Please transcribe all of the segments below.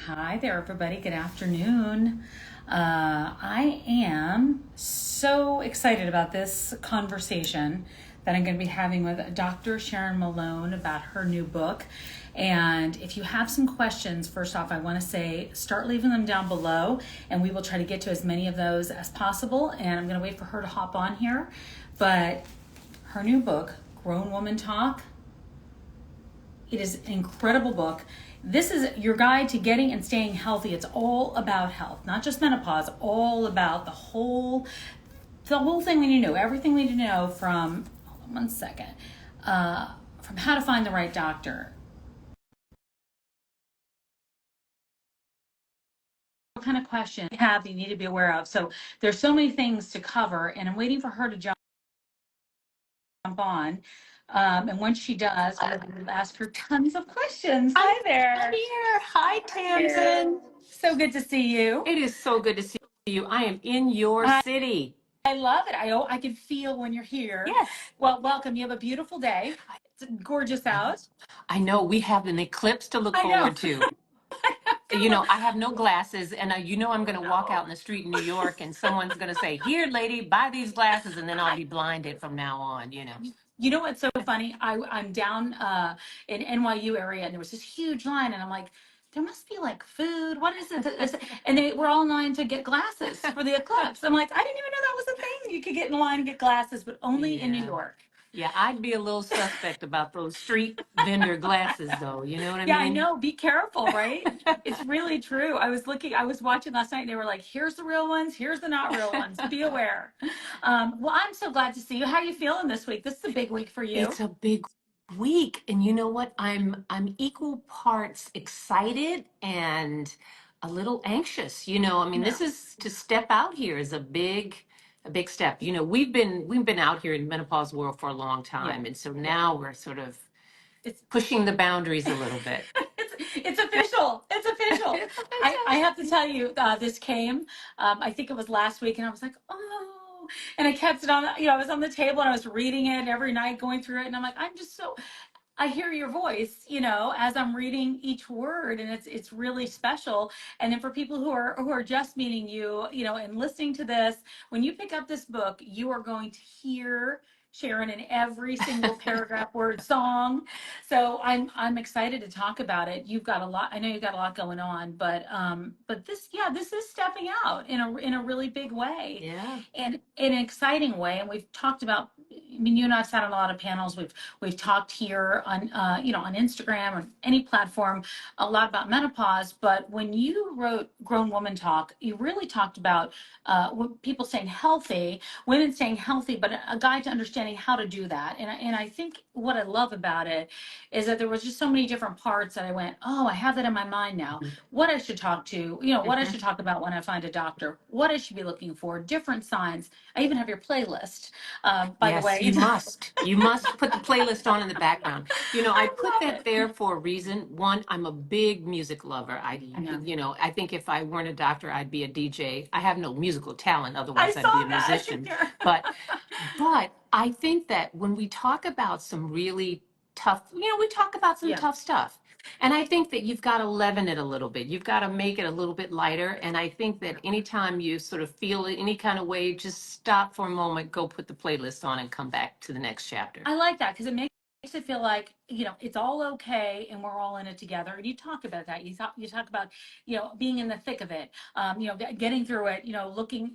Hi there, everybody. Good afternoon. I am so excited about this conversation that I'm going to be having with Dr. Sharon Malone about her new book. And if you have some questions, first off, I want to say start leaving them down below, and we will try to get to as many of those as possible. And I'm going to wait for her to hop on here. But her new book, Grown Woman Talk, it is an incredible book. This is your guide to getting and staying healthy. It's all about health, not just menopause, all about the whole thing we need to know, everything we need to know from, hold on one second, from how to find the right doctor. What kind of question you have you need to be aware of. So there's so many things to cover, and I'm waiting for her to jump on. And once she does, I will ask her tons of questions. Hi I'm there. here. Hi, Tamsen. So good to see you. It is so good to see you. I am in your I city. love it. I can feel when you're here. Yes. Well, welcome. You have a beautiful day. It's gorgeous out. I know we have an eclipse to look I know. forward to. I have no glasses, and I'm going to walk out in the street in New York, and someone's going to say, "Here, lady, buy these glasses," and then I'll be blinded from now on. You know what's so funny? I'm down in NYU area, and there was this huge line, and I'm like, there must be like food. What is it? And they were all in line to get glasses for the eclipse. I'm like, I didn't even know that was a thing. You could get in line and get glasses, but only in New Yeah. York. Yeah, I'd be a little suspect about those street vendor glasses, though. You know what I Yeah, I mean? know. Be careful, right? It's really true. I was watching last night, and they were like, here's the real ones, here's the not real ones. Be aware. Well, I'm so glad to see you. How are you feeling this week? This is a big week for you. It's a big week, and you know what? I'm equal parts excited and a little anxious. Yeah. This is to step out here is a big step. We've been out here in menopause world for a long Yeah. time, and so now we're sort of It's pushing the boundaries a little bit. it's official. It's official. It's I official. have to tell you, this came. I think it was last week, and I was like, oh, and I kept it on. I was on the table and I was reading it every night, going through it, and I'm like, I'm just so. I hear your voice, as I'm reading each word, and it's really special. And then for people who are just meeting you, and listening to this, when you pick up this book, you are going to hear Sharon in every single paragraph, word, song. So I'm excited to talk about it. You've got a lot. I know you've got a lot going on, but this is stepping out in a really big way, Yeah. and in an exciting way. And we've talked about. I mean, you and I've sat on a lot of panels. We've talked here on on Instagram or any platform a lot about menopause. But when you wrote Grown Woman Talk, you really talked about people staying healthy, women staying healthy, but a guide to understanding how to do that. And I think what I love about it is that there was just so many different parts that I went, oh, I have that in my mind now. What I should talk to, what I Mhm. should talk about when I find a doctor, what I should be looking for, different signs. I even have your playlist, by the Yes, way. you must. You must put the playlist on in the background. I I put love that it. there for a reason. One, I'm a big music lover. I know. I think if I weren't a doctor, I'd be a DJ. I have no musical talent, I otherwise I'd saw be a that. musician. But but I think that when we talk about some really tough, we talk about some Yeah. tough stuff. And I think that you've got to leaven it a little bit. You've got to make it a little bit lighter. And I think that anytime you sort of feel it any kind of way, just stop for a moment, go put the playlist on, and come back to the next chapter. I like that because it makes it feel like, it's all okay and we're all in it together. And you talk about that. You talk about, being in the thick of it, getting through it, looking,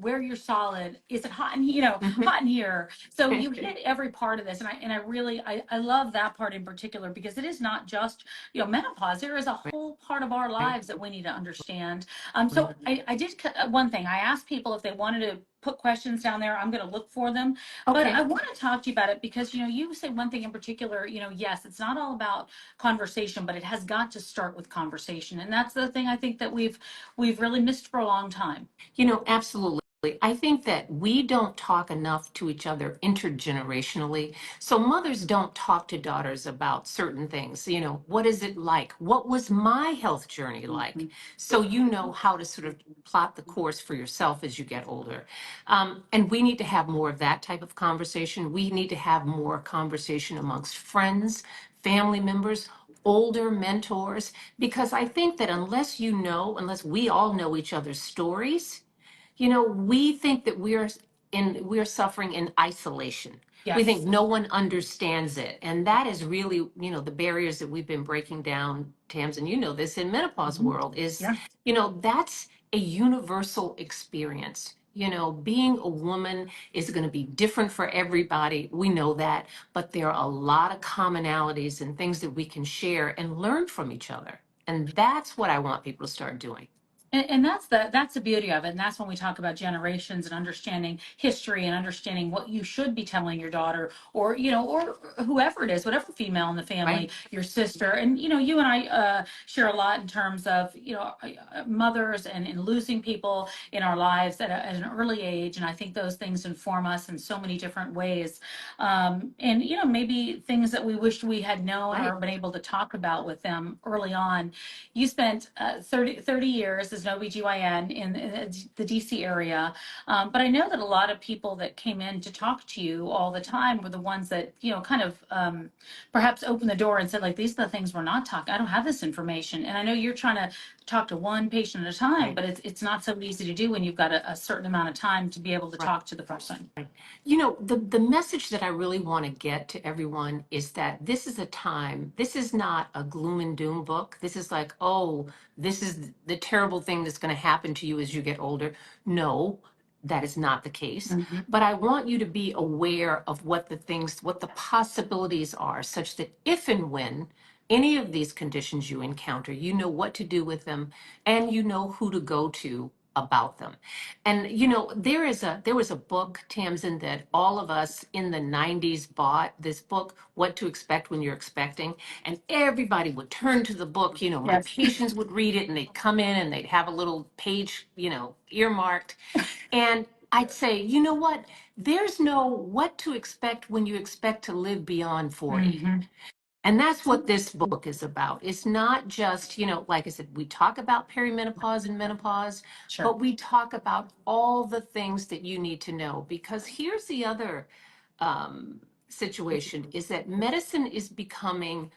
where you're solid. Is it hot and, hot in here? So you hit every part of this. And I really, I love that part in particular because it is not just, menopause. There is a whole part of our lives that we need to understand. So I did one thing. I asked people if they wanted to put questions down there. I'm going to look for them. But I Okay. want to talk to you about it because, you say one thing in particular, yes, it's not all about conversation, but it has got to start with conversation. And that's the thing I think that we've really missed for a long time. Absolutely. I think that we don't talk enough to each other intergenerationally. So mothers don't talk to daughters about certain things. What is it like? What was my health journey like? Mhm. So you know how to sort of plot the course for yourself as you get older. And we need to have more of that type of conversation. We need to have more conversation amongst friends, family members, older mentors, because I think that unless we all know each other's stories, we think that we're suffering in isolation. We think Yes. no one understands it. And that is really, the barriers that we've been breaking down, Tamsen, this in menopause Mhm. world is, Yeah. that's a universal experience. Being a woman is going to be different for everybody. We know that, but there are a lot of commonalities and things that we can share and learn from each other. And that's what I want people to start doing. And that's the beauty of it. And that's when we talk about generations and understanding history and understanding what you should be telling your daughter or, or whoever it is, whatever female in the family, Right? your sister. And, you and I share a lot in terms of, mothers and losing people in our lives at an early age. And I think those things inform us in so many different ways. And, maybe things that we wished we had known or Right. been able to talk about with them early on. You spent 30 years as an OBGYN in the DC area. But I know that a lot of people that came in to talk to you all the time were the ones that, kind of perhaps opened the door and said, like, these are the things we're not talking. I don't have this information. And I know you're trying to talk to one patient at a time, Right. but it's not so easy to do when you've got a certain amount of time to be able to Right. talk to the person. The message that I really want to get to everyone is that this is a time, this is not a gloom and doom book. This is like, oh, this is the terrible thing that's going to happen to you as you get older. No, that is not the case. Mhm. But I want you to be aware of what the possibilities are, such that if and when any of these conditions you encounter, you know what to do with them and you know who to go to about them. And there was a book, Tamsin, that all of us in the 90s bought, this book, What to Expect When You're Expecting. And everybody would turn to the book, my Yes. patients would read it and they'd come in and they'd have a little page, earmarked. And I'd say, you know what? There's no what to expect when you expect to live beyond 40. Hmm. And that's what this book is about. It's not just, like I said, we talk about perimenopause and menopause, Sure. but we talk about all the things that you need to know. Because here's the other situation is that medicine is becoming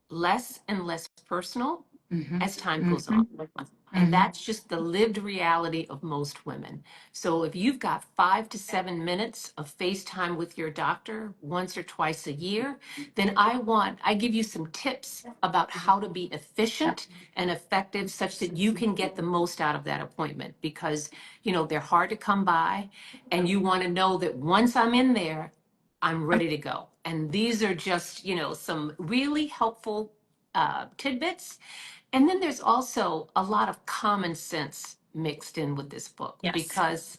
less and less personal Hmm. as time goes Hmm. on. And Hmm. that's just the lived reality of most women. So if you've got 5 to 7 minutes of FaceTime with your doctor once or twice a year, then I give you some tips about how to be efficient and effective such that you can get the most out of that appointment because, they're hard to come by and you want to know that once I'm in there, I'm ready to go. And these are just, some really helpful tidbits. And then there's also a lot of common sense mixed in with this book Yes. because,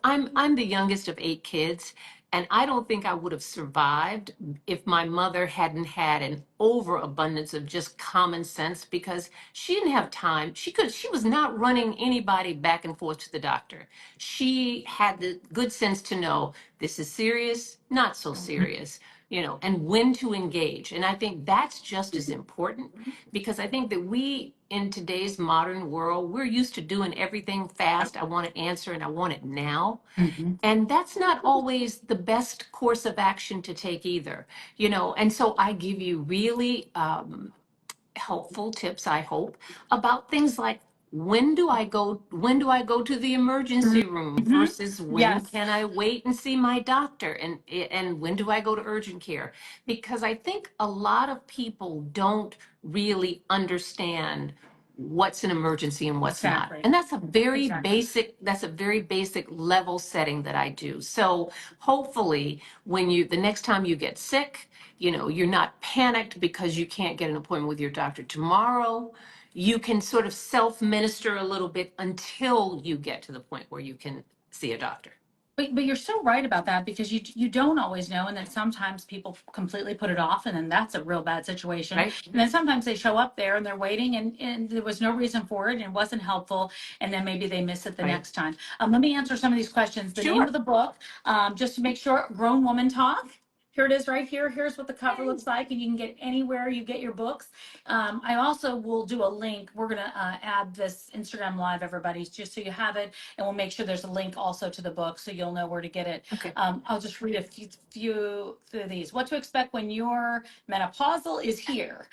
I'm the youngest of 8 kids, and I don't think I would have survived if my mother hadn't had an overabundance of just common sense because she didn't have time. She was not running anybody back and forth to the doctor. She had the good sense to know this is serious, not so serious, and when to engage. And I think that's just as important because I think that we, in today's modern world, we're used to doing everything fast. I want to answer and I want it now. Hmm. And that's not always the best course of action to take either, And so I give you really helpful tips, I hope, about things like when do I go to the emergency room Hmm. versus when Yes. can I wait and see my doctor and when do I go to urgent care? Because I think a lot of people don't really understand what's an emergency and what's not. Exactly. And Exactly. that's a very basic level setting that I do. So hopefully the next time you get sick, you're not panicked because you can't get an appointment with your doctor tomorrow. You can sort of self-minister a little bit until you get to the point where you can see a doctor. But you're so right about that because you don't always know, and then sometimes people completely put it off, and then that's a real bad situation. Right? And then sometimes they show up there and they're waiting, and there was no reason for it, and it wasn't helpful, and then maybe they miss it the Right. next time. Let me answer some of these questions. The name Sure. of the book, just to make sure, Grown Woman Talk. Here it is right here. Here's what the cover looks like, and you can get anywhere you get your books. I also will do a link. We're going to add this Instagram Live, everybody, just so you have it, and we'll make sure there's a link also to the book so you'll know where to get it. Okay. I'll just read a few through these. What to expect when your menopausal is here.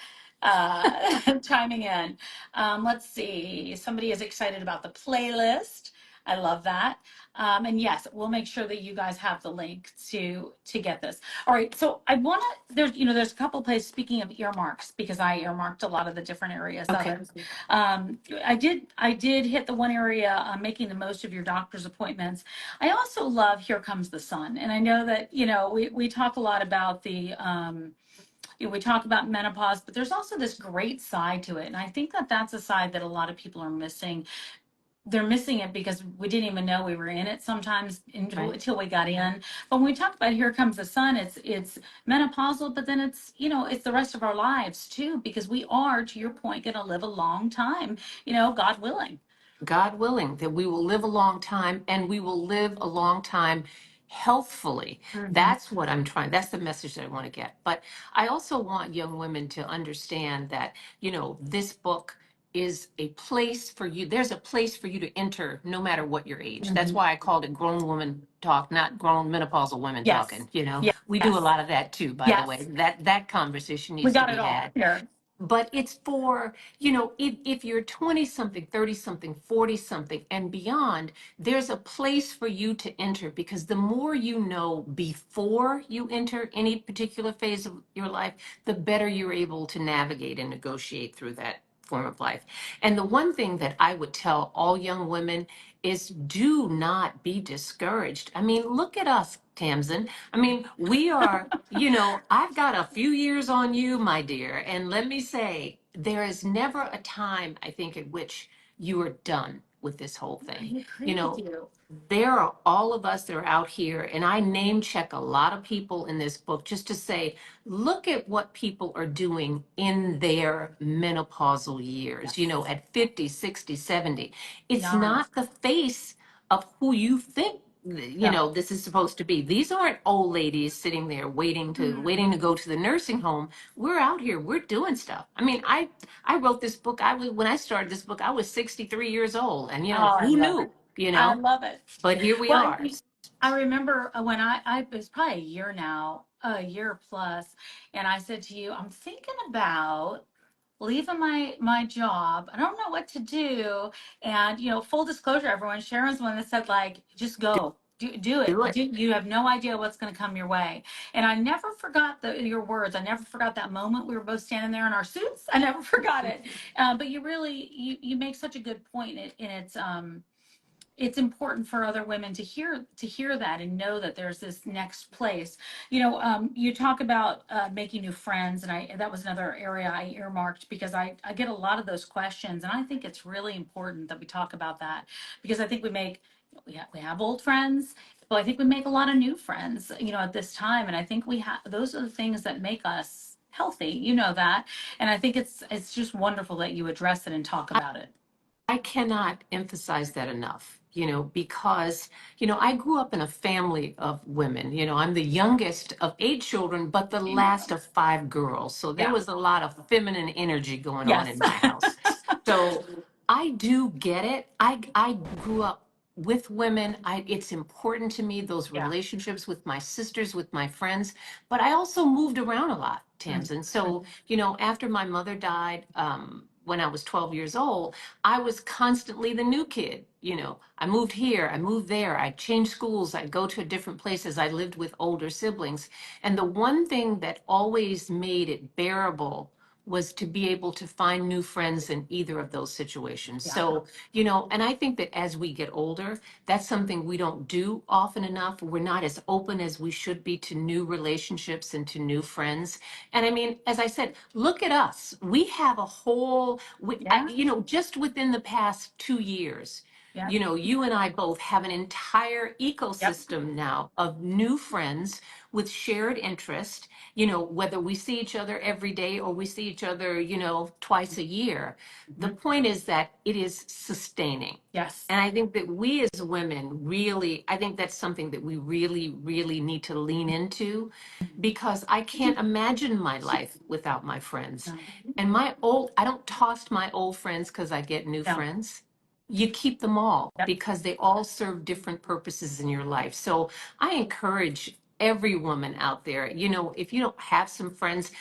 chiming in. Let's see. Somebody is excited about the playlist. I love that. And yes, we'll make sure that you guys have the link to get this. All right. So I want to. There's a couple of places. Speaking of earmarks, because I earmarked a lot of the different areas of Okay. it. I did hit the one area, making the most of your doctor's appointments. I also love Here Comes the Sun, and I know that we talk a lot about we talk about menopause, but there's also this great side to it. And I think that that's a side that a lot of people are missing. They're missing it because we didn't even know we were in it sometimes Right. until we got in. But when we talk about Here Comes the Sun, it's menopausal, but then it's the rest of our lives too, because we are, to your point, going to live a long time, God willing. God willing, that we will live a long time and we will live a long time healthfully. Hmm. That's what I'm trying. That's the message that I want to get. But I also want young women to understand that, this book is a place for you. There's a place for you to enter no matter what your age. That's Hmm. why I called it grown woman talk, not grown menopausal women Yes. talking. We do a Yes. lot of that too, by the way. Yes. That conversation We needs to got it be all had. here. But it's for, if you're 20 something, 30 something, 40 something and beyond, there's a place for you to enter, because the more you know before you enter any particular phase of your life, the better you're able to navigate and negotiate through that form of life. And the one thing that I would tell all young women is, do not be discouraged. I mean, look at us, Tamsen. I mean, we are, I've got a few years on you, my dear. And let me say, there is never a time, I think, at which you are done with this whole I thing. agree You with know, you. there are all of us that are out here, and I name check a lot of people in this book just to say, look at what people are doing in their menopausal years, Yes. at 50, 60, 70. It's Young. not the face of who you think No. this is supposed to be. These aren't old ladies sitting there waiting to go to the nursing home. We're out here, we're doing stuff. I mean, I wrote this book. When I started this book, I was 63 years old, and Oh, I who love it. knew, I love it. but here we Well, are. I remember when I it was probably a year now, a year plus, and I said to you, I'm thinking about leaving my job. I don't know what to do. And full disclosure, everyone, Sharon's the one that said, like, just go. Do it. Do it. You have no idea what's going to come your way. And I never forgot your words. I never forgot that moment we were both standing there in our suits. I never forgot it. But you really, you make such a good point, and it's important for other women to hear that and know that there's this next place. You talk about making new friends, and that was another area I earmarked, because I get a lot of those questions, and I think it's really important that we talk about that, because I think we have old friends, but I think we make a lot of new friends, at this time, and I think those are the things that make us healthy, that. And I think it's just wonderful that you address it and talk about it. I cannot emphasize that enough, because, I grew up in a family of women. I'm the youngest of 8 children, but the last of 5 girls. So there Yeah. was a lot of feminine energy going on Yes. in my house. So I do get it. I grew up with women. It's important to me, those Yeah. relationships with my sisters, with my friends, but I also moved around a lot, Tamsin. So, after my mother died, when I was 12 years old, I was constantly the new kid. I moved here, I moved there, I changed schools, I'd go to different places. I lived with older siblings. And the one thing that always made it bearable was to be able to find new friends in either of those situations. Yeah. So, and I think that as we get older, that's something we don't do often enough. We're not as open as we should be to new relationships and to new friends. And I mean, as I said, look at us. We have a whole, Yeah. just within the past 2 years, Yeah. you and I both have an entire Yep. ecosystem now of new friends with shared interest, whether we see each other every day or we see each other, twice a year. The Mhm. point is that it is sustaining. Yes. And I think that we as women really, I think that's something that we really, really need to lean into, because I can't imagine my life without my friends. No. And I don't toss my old friends because I get new No. friends. You keep them all Yep. because they all serve different purposes in your life. So I encourage every woman out there, if you don't have some friends,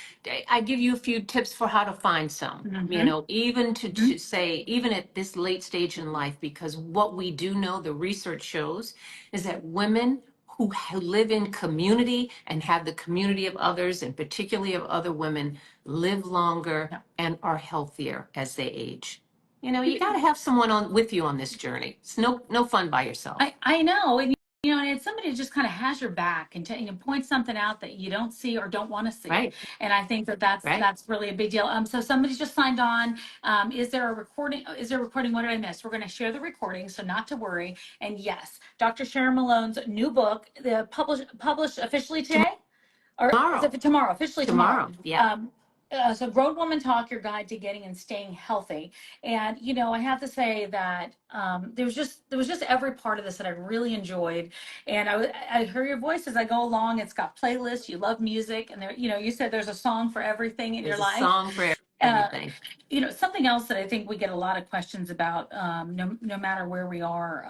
I give you a few tips for how to find some, Mm-hmm. even Mm-hmm. to say, even at this late stage in life, because what we do know, the research shows, is that women who live in community and have the community of others, and particularly of other women, live longer Yeah. and are healthier as they age. You got to have someone on with you on this journey. It's no fun by yourself. I know, and and it's somebody who just kind of has your back and points something out that you don't see or don't want to see. Right, And I think that right. that's really a big deal. So somebody's just signed on. Is there a recording? Is there a recording? What did I miss? We're going to share the recording, so not to worry. And yes, Dr. Sharon Malone's new book, the published officially today. Or is it Tomorrow, for tomorrow? Officially tomorrow. tomorrow. Yeah. Um, so Grown Woman Talk, your guide to getting and staying healthy. And I have to say that there was just every part of this that I really enjoyed. And I hear your voice as I go along. It's got playlists. You love music, and there, you said there's a song for everything in your There's a life. song for Uh, everything. Something else that I think we get a lot of questions about, no matter where we are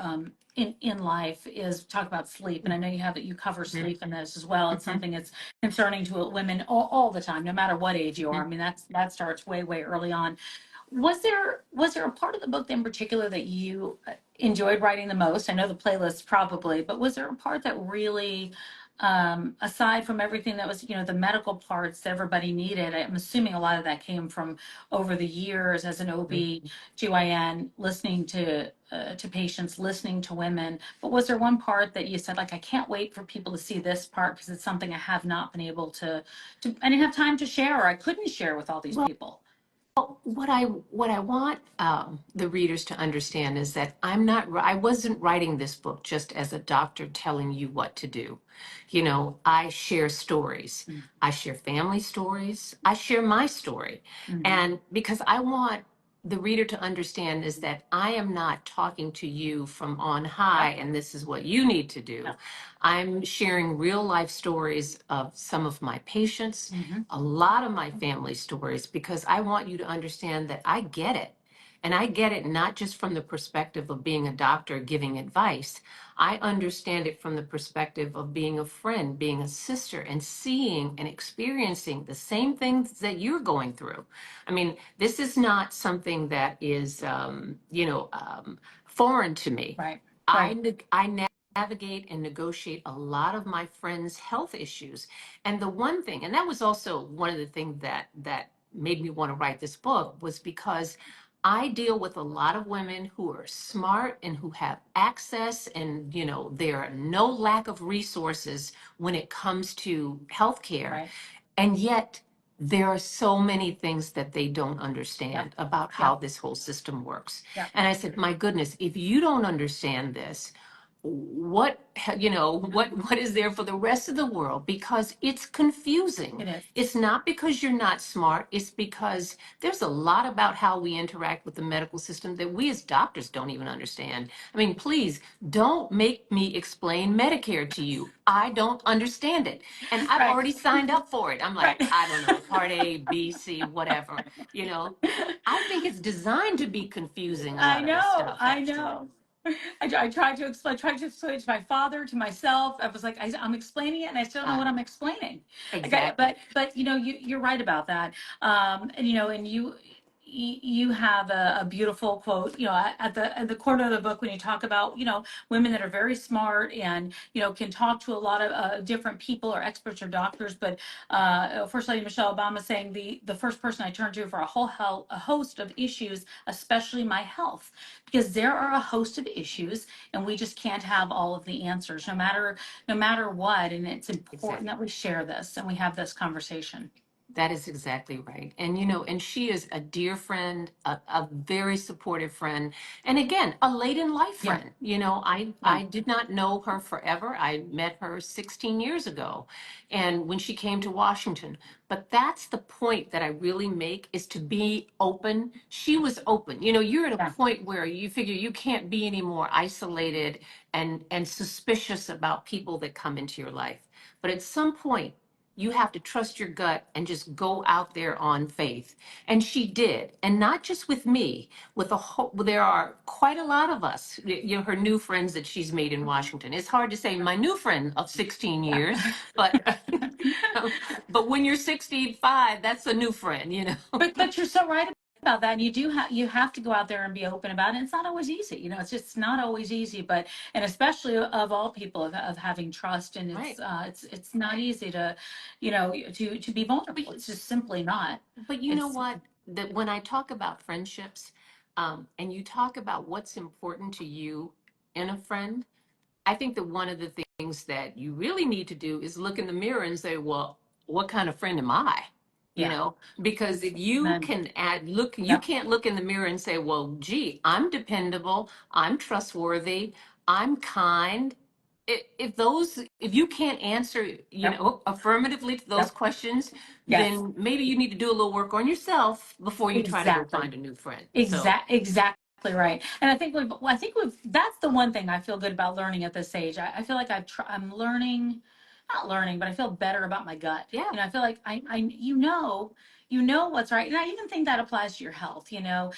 in life, is talk about sleep. And I know you cover Mhm, sleep in this as well. It's mhm, something that's concerning to women all the time, no matter what age you are. I mhm. mean, that starts way early on. Was there a part of the book in particular that you enjoyed writing the most? I know the playlist probably, but was there a part that really, aside from everything that was, the medical parts that everybody needed, I'm assuming a lot of that came from over the years as an OB/GYN, listening to patients, listening to women. But was there one part that you said, like, I can't wait for people to see this part because it's something I have not been able to, I didn't have time to share, or I couldn't share with all these Well, people? what I want the readers to understand is that I wasn't writing this book just as a doctor telling you what to do. I share stories. I share family stories. I share my story. Mm-hmm. And because I want the reader to understand is that I am not talking to you from on high Yep. and this is what you need to do. Yep. I'm sharing real life stories of some of my patients, Mm-hmm. a lot of my family stories, because I want you to understand that I get it. And I get it not just from the perspective of being a doctor giving advice. I understand it from the perspective of being a friend, being a sister, and seeing and experiencing the same things that you're going through. I mean, this is not something that is, foreign to me. Right. I, Right. I navigate and negotiate a lot of my friends' health issues. And the one thing, and that was also one of the things that made me want to write this book, was because I deal with a lot of women who are smart and who have access, and there are no lack of resources when it comes to healthcare. Right. And yet, there are so many things that they don't Yep. understand about how Yep. this whole system works. Yep. And I said, my goodness, if you don't understand this, what what is there for the rest of the world? Because it's confusing. It is. It's not because you're not smart, it's because there's a lot about how we interact with the medical system that we as doctors don't even understand. I mean, please don't make me explain Medicare to you. I don't understand it, and I've Right. already signed up for it. I'm like, Right. I don't know, part A, B, C, whatever. you know I think it's designed to be confusing, a I lot of this know. stuff, I actually. know. I tried to explain to my father, to myself. I was like, I'm explaining it, and I still don't know uh, what I'm explaining. Okay, exactly. but you're right about that. And you have a beautiful quote. At the corner of the book, when you talk about women that are very smart and can talk to a lot of different people or experts or doctors. But First Lady Michelle Obama saying the first person I turn to for a host of issues, especially my health, because there are a host of issues and we just can't have all of the answers, no matter what. And it's important Exactly. that we share this and we have this conversation. That is exactly right. And she is a dear friend, a very supportive friend. And again, a late in life Yeah. friend. I, Yeah. I did not know her forever. I met her 16 years ago. And when she came to Washington, but that's the point that I really make, is to be open. She was open. You're at a Yeah. point where you figure you can't be any more isolated and suspicious about people that come into your life. But at some point, You have to trust your gut and just go out there on faith. And she did. And not just with me, with a whole, there are quite a lot of us, her new friends that she's made in Washington. It's hard to say my new friend of 16 Yeah. years, but but when you're 65, that's a new friend, you know. But you're so right about that. And you have to go out there and be open about it. It's not always easy. It's just not always easy. But and especially of all people of having trust, and Right. it's not easy to, to be vulnerable. It's just simply not. But you know It's what? That when I talk about friendships, and you talk about what's important to you in a friend, I think that one of the things that you really need to do is look in the mirror and say, well, what kind of friend am I? You yeah. know, because if you Then can look, you yep. can't look in the mirror and say, well, gee, I'm dependable, I'm trustworthy, I'm kind. If you can't answer, Yep. affirmatively to those Yep. questions, Yes. then maybe you need to do a little work on yourself before you try to go Exactly. find a new friend. So, Exactly right. And I think that's the one thing I feel good about learning at this age. I feel like I'm learning, not learning, but I feel better about my gut. yeah, I feel like what's right. And I even think that applies to your health. You know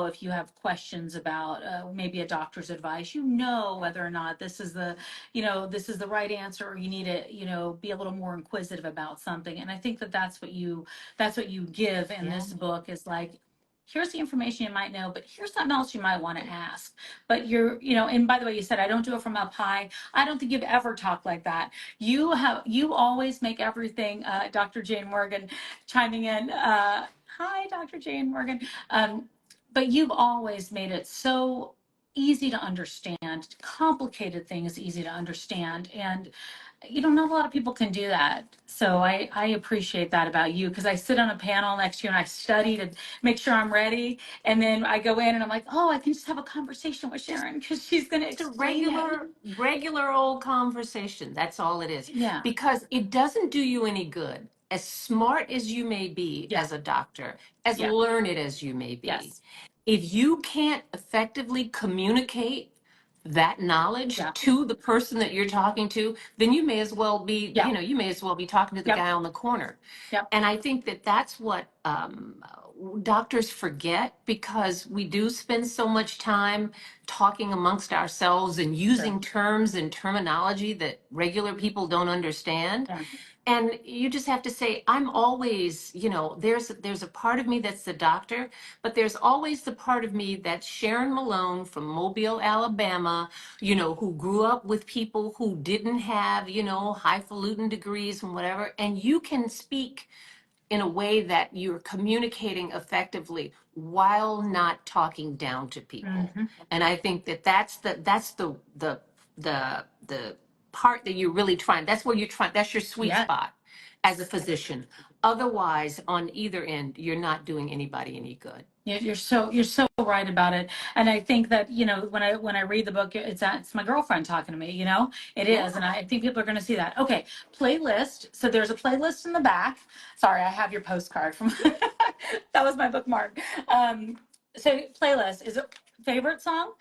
if you have questions about maybe a doctor's advice, whether or not this is the right answer, or you need to, be a little more inquisitive about something. And I think that that's what you give in yeah. this book is like, here's the information you might know, but here's something else you might want to ask. But and by the way, you said I don't do it from up high. I don't think you've ever talked like that. You always make everything, Dr. Jane Morgan chiming in. Hi, Dr. Jane Morgan. But you've always made it so easy to understand, complicated things easy to understand. And not a lot of people can do that. So I appreciate that about you, because I sit on a panel next to you and I study to make sure I'm ready. And then I go in and I'm like, oh, I can just have a conversation with Just Sharon because she's going to It's a explain it. regular old conversation. That's all it is. Yeah. Because it doesn't do you any good. As smart as you may be Yeah. as a doctor, as Yeah. learned as you may be, Yes. if you can't effectively communicate that knowledge Yeah. to the person that you're talking to, then you may as well be, Yeah. you may as well be talking to the Yep. guy on the corner. Yep. And I think that that's what doctors forget, because we do spend so much time talking amongst ourselves and Sure. using terms and terminology that regular people don't understand. Yeah. And you just have to say, I'm always, there's a part of me that's the doctor, but there's always the part of me that's Sharon Malone from Mobile, Alabama, who grew up with people who didn't have, highfalutin degrees and whatever. And you can speak in a way that you're communicating effectively while not talking down to people. Hmm. And I think that that's the part that you're really trying. That's where you're trying. That's your sweet Yeah. spot as a physician. Otherwise, on either end, you're not doing anybody any good. You're so right about it. And I think that, when I read the book, it's my girlfriend talking to me, it Yeah. is. And I think people are going to see that. Okay. Playlist. So there's a playlist in the back. Sorry, I have your postcard from, that was my bookmark. So playlist, is it favorite song?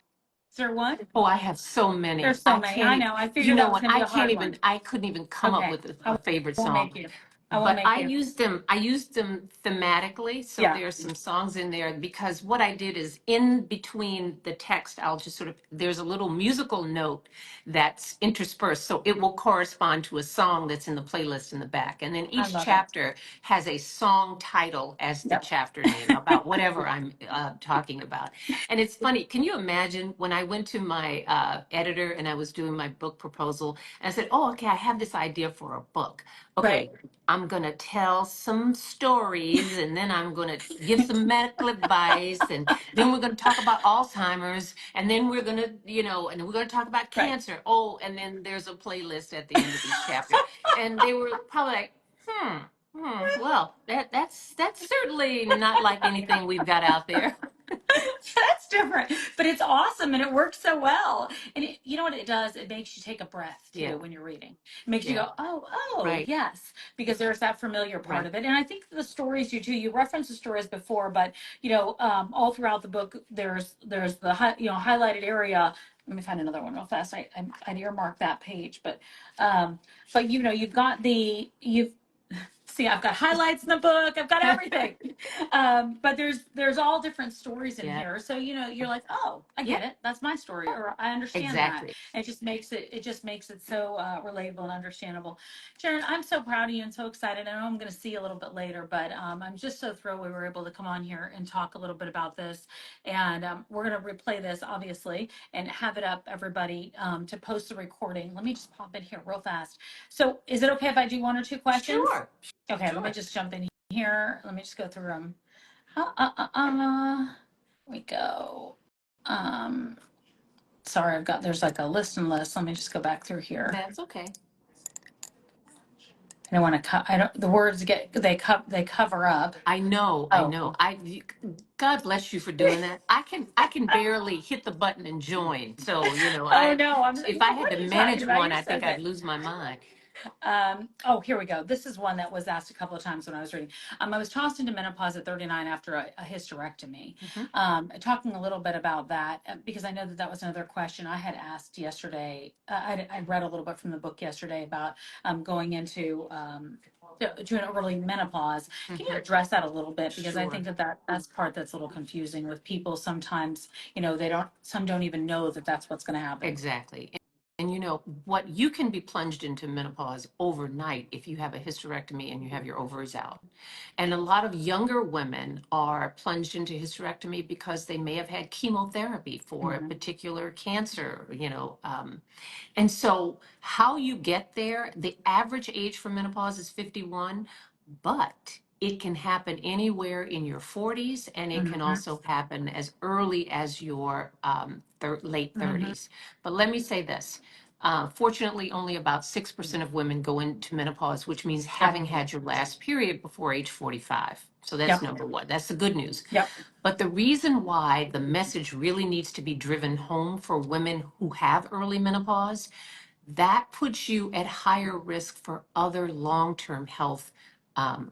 Is there one? Oh, I have so many. There's so many. I know. I You figured know that was what? going to be a hard one. I couldn't even come up Okay. with a I favorite won't song. make you. I won't But make you. I used them thematically. So Yeah. there's some songs in there, because what I did is in between the text, I'll just sort of, there's a little musical note that's interspersed. So it will correspond to a song that's in the playlist in the back. And then I each love it. chapter has a song title as the Yep. chapter name about whatever I'm talking about. And it's funny. Can you imagine when I went to my editor and I was doing my book proposal and I said, oh, okay, I have this idea for a book. Right. Okay, I'm going to tell some stories, and then I'm going to give some medical advice, and then we're going to talk about Alzheimer's, and then we're going to, and we're going to talk about Right. cancer. Oh, and then there's a playlist at the end of each chapter. And they were probably like, well, that's certainly not like anything we've got out there. That's different. different, but it's awesome and it works so well. And you know what it does? It makes you take a breath too Yeah. when you're reading. It makes you Yeah. go, oh, Right. yes, because there's that familiar part Right. of it. And I think the stories you do, you referenced the stories before, but all throughout the book, there's the highlighted area. Let me find another one real fast. I'd earmark that page, but you've see, I've got highlights in the book. I've got everything. But there's all different stories in Yeah. here. So you're like, oh, I Yeah. get it. That's my story, or I understand that. Exactly. And it just makes it so relatable and understandable. Sharon, I'm so proud of you and so excited. I know I'm going to see you a little bit later, but I'm just so thrilled we were able to come on here and talk a little bit about this. And we're going to replay this, obviously, and have it up, everybody, to post the recording. Let me just pop in here real fast. So is it okay if I do one or two questions? Sure. Okay, let me just jump in here. Let me just go through them. Here we go. Um, sorry, there's like a list and list. Let me just go back through here. That's okay. I don't want to cut. I don't. The words they cover up. I know. I Oh, know. God bless you for doing that. I can barely hit the button and join. So, oh no. if I had What to are you talking manage about? one, You're I so think I'd good. lose my mind. Oh, here we go. This is one that was asked a couple of times when I was reading. I was tossed into menopause at 39 after a hysterectomy. Hmm. Talking a little bit about that, because I know that was another question I had asked yesterday. I read a little bit from the book yesterday about going into to an early menopause. Can you Hmm. address that a little bit? Because I Sure. think that's part that's a little confusing with people. Sometimes, some don't even know that that's what's going to happen. Exactly. And what you can be plunged into menopause overnight if you have a hysterectomy and you have your ovaries out. And a lot of younger women are plunged into hysterectomy because they may have had chemotherapy for a Mhm. particular cancer, and so how you get there, the average age for menopause is 51, but it can happen anywhere in your 40s, and it can Mhm. also happen as early as your late Mhm. 30s. But let me say this. Fortunately, only about 6% of women go into menopause, which means Yep. having had your last period before age 45. So that's Yep. number one. That's the good news. Yep. But the reason why the message really needs to be driven home for women who have early menopause, that puts you at higher risk for other long-term health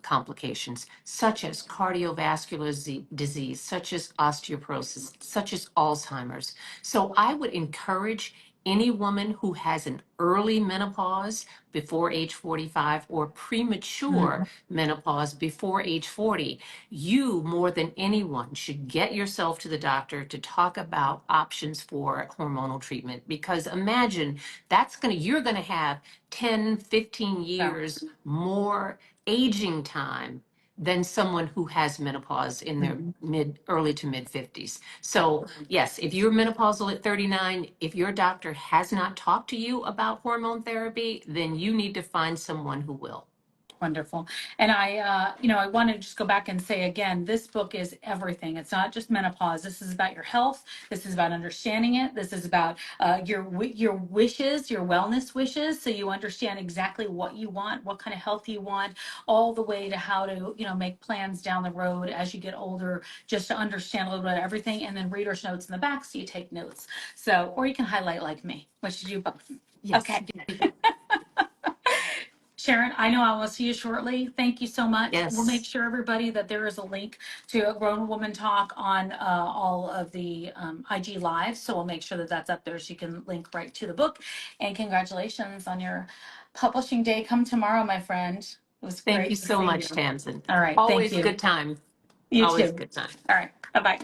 complications, such as cardiovascular disease, such as osteoporosis, such as Alzheimer's. So I would encourage any woman who has an early menopause before age 45 or premature Mhm. menopause before age 40, you more than anyone should get yourself to the doctor to talk about options for hormonal treatment. Because imagine you're going to have 10, 15 Yeah. years more aging time than someone who has menopause in their Mhm. early to mid 50s. So yes, if you're menopausal at 39, if your doctor has not talked to you about hormone therapy, then you need to find someone who will. Wonderful. And I want to just go back and say again, this book is everything. It's not just menopause. This is about your health. This is about understanding it. This is about your wishes, your wellness wishes, so you understand exactly what you want, what kind of health you want, all the way to how to make plans down the road as you get older, just to understand a little bit of everything. And then reader's notes in the back, so you take notes. So, or you can highlight like me, which you do both. Yes. Okay. Sharon, I know I will see you shortly. Thank you so much. We'll make Yes. sure everybody that there is a link to a Grown Woman Talk on all of the IG lives. So we'll make sure that that's up there so you can link right to the book. And congratulations on your publishing day. Come tomorrow, my friend. It was Thank you great to so see much, you. Tamsen. All right. Thank Always a you. good time. You Always a too. good time. All right. Bye bye.